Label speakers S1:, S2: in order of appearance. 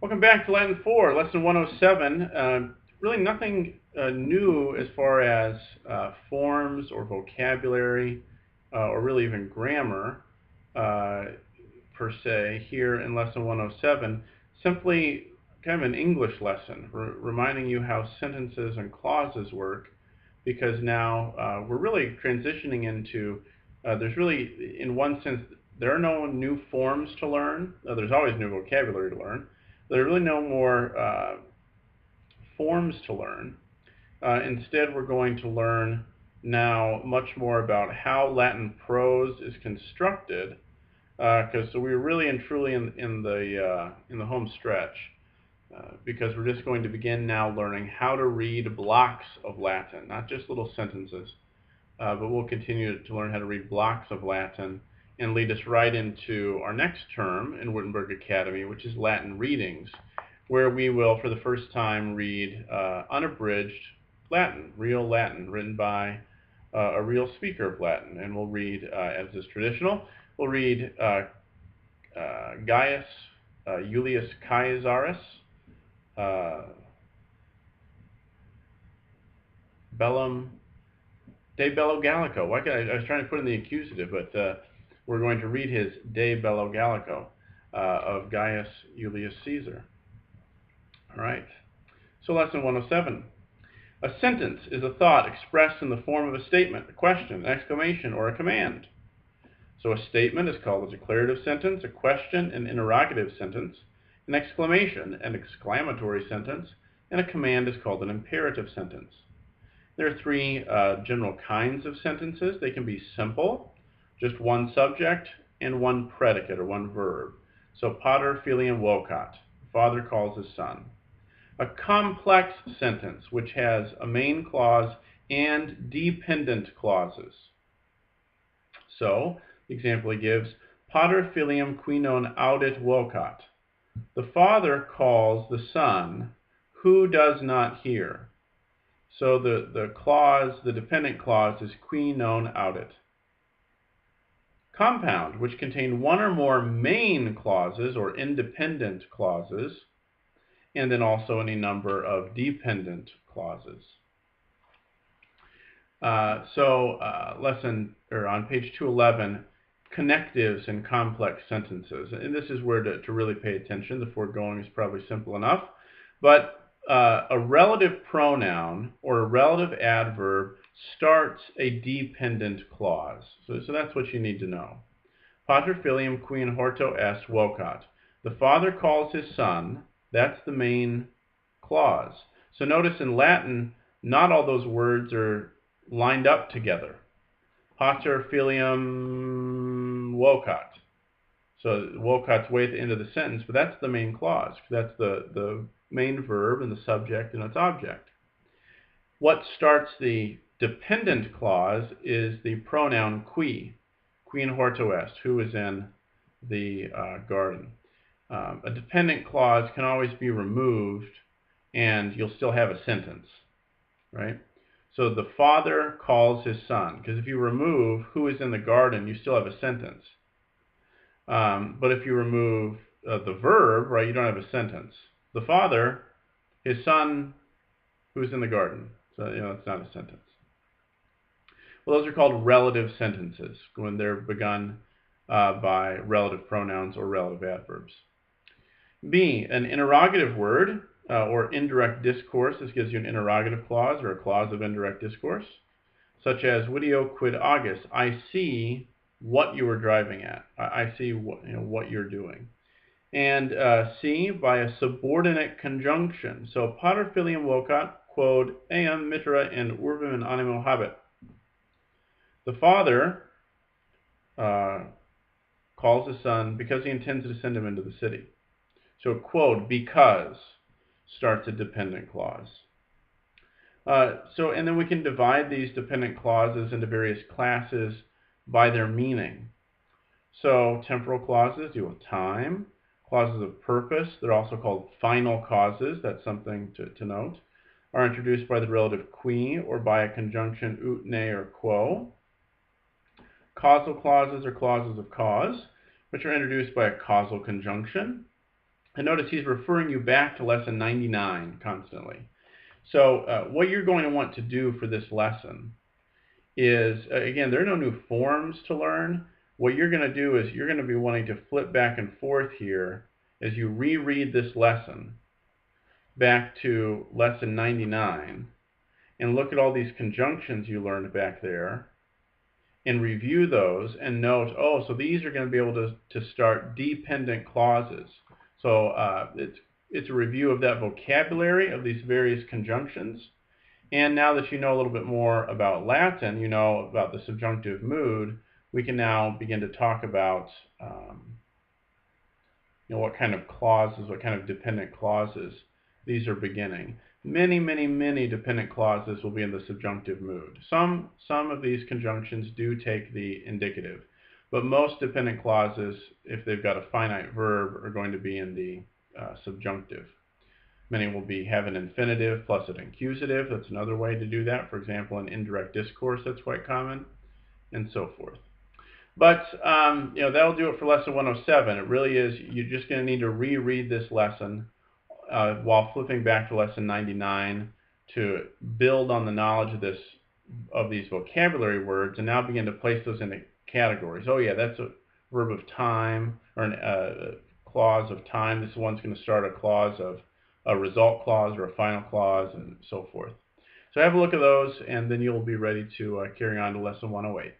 S1: Welcome back to Latin 4, Lesson 107. Really nothing new as far as forms or vocabulary or really even grammar per se here in Lesson 107. Simply kind of an English lesson, reminding you how sentences and clauses work, because now we're really transitioning into, there's really, in one sense, there are no new forms to learn. There's always new vocabulary to learn. There are really no more forms to learn. Instead, we're going to learn now much more about how Latin prose is constructed, because so we're really and truly in the home stretch, because we're just going to begin now learning how to read blocks of Latin, not just little sentences, but we'll continue to learn how to read blocks of Latin and lead us right into our next term in Wittenberg Academy, which is Latin readings, where we will, for the first time, read unabridged Latin, real Latin, written by a real speaker of Latin. And we'll read, as is traditional, we'll read Gaius Julius Caesaris, Bellum De Bello Gallico. I was trying to put in the accusative, but we're going to read his De Bello Gallico of Gaius Julius Caesar. All right. So lesson 107. A sentence is a thought expressed in the form of a statement, a question, an exclamation, or a command. So a statement is called a declarative sentence, a question, an interrogative sentence, an exclamation, an exclamatory sentence, and a command is called an imperative sentence. There are three general kinds of sentences. They can be simple, just one subject and one predicate or one verb. So pater filium vocat, father calls his son. A complex sentence which has a main clause and dependent clauses. So the example he gives, pater filium qui non audit vocat. The father calls the son who does not hear. So the clause, the dependent clause, is qui non audit. Compound, which contain one or more main clauses or independent clauses, and then also any number of dependent clauses. Lesson, or on page 211, connectives and complex sentences. And this is where to really pay attention. The foregoing is probably simple enough. But a relative pronoun or a relative adverb starts a dependent clause. So that's what you need to know. Pater filium qui in horto est vocat. The father calls his son. That's the main clause. So notice in Latin, not all those words are lined up together. Pater filium vocat. So vocat's way at the end of the sentence, but that's the main clause. That's the main verb and the subject and its object. What starts the dependent clause is the pronoun qui in horto est, who is in the garden. A dependent clause can always be removed and you'll still have a sentence, right? So the father calls his son, because if you remove who is in the garden, you still have a sentence. But if you remove the verb, right, you don't have a sentence. The father, his son, who's in the garden. So, it's not a sentence. Well, those are called relative sentences when they're begun by relative pronouns or relative adverbs. B, an interrogative word or indirect discourse. This gives you an interrogative clause or a clause of indirect discourse, such as video quid agis. I see what you were driving at. I see what you're doing. And C, by a subordinate conjunction. So pater filium vocat quod eam mitera in urbem in animo habet. The father calls his son because he intends to send him into the city. So quod, because, starts a dependent clause. And then we can divide these dependent clauses into various classes by their meaning. So temporal clauses deal with time. Clauses of purpose, they're also called final causes, that's something to note, are introduced by the relative qui or by a conjunction ut, ne, or quo. Causal clauses are clauses of cause, which are introduced by a causal conjunction. And notice he's referring you back to lesson 99 constantly. So what you're going to want to do for this lesson is, again, there are no new forms to learn. What you're going to do is you're going to be wanting to flip back and forth here as you reread this lesson back to lesson 99 and look at all these conjunctions you learned back there and review those and note, oh, so these are going to be able to start dependent clauses. So it's a review of that vocabulary of these various conjunctions. And now that you know a little bit more about Latin, you know about the subjunctive mood, we can now begin to talk about what kind of clauses, what kind of dependent clauses these are beginning. Many, many, many dependent clauses will be in the subjunctive mood. Some of these conjunctions do take the indicative, but most dependent clauses, if they've got a finite verb, are going to be in the subjunctive. Many will have an infinitive plus an accusative. That's another way to do that. For example, in indirect discourse, that's quite common, and so forth. But that'll do it for lesson 107. It really is, you're just going to need to reread this lesson while flipping back to lesson 99 to build on the knowledge of these vocabulary words, and now begin to place those into categories. Oh yeah, that's a verb of time, or a clause of time. This one's going to start a clause of a result clause or a final clause, and so forth. So have a look at those, and then you'll be ready to carry on to lesson 108.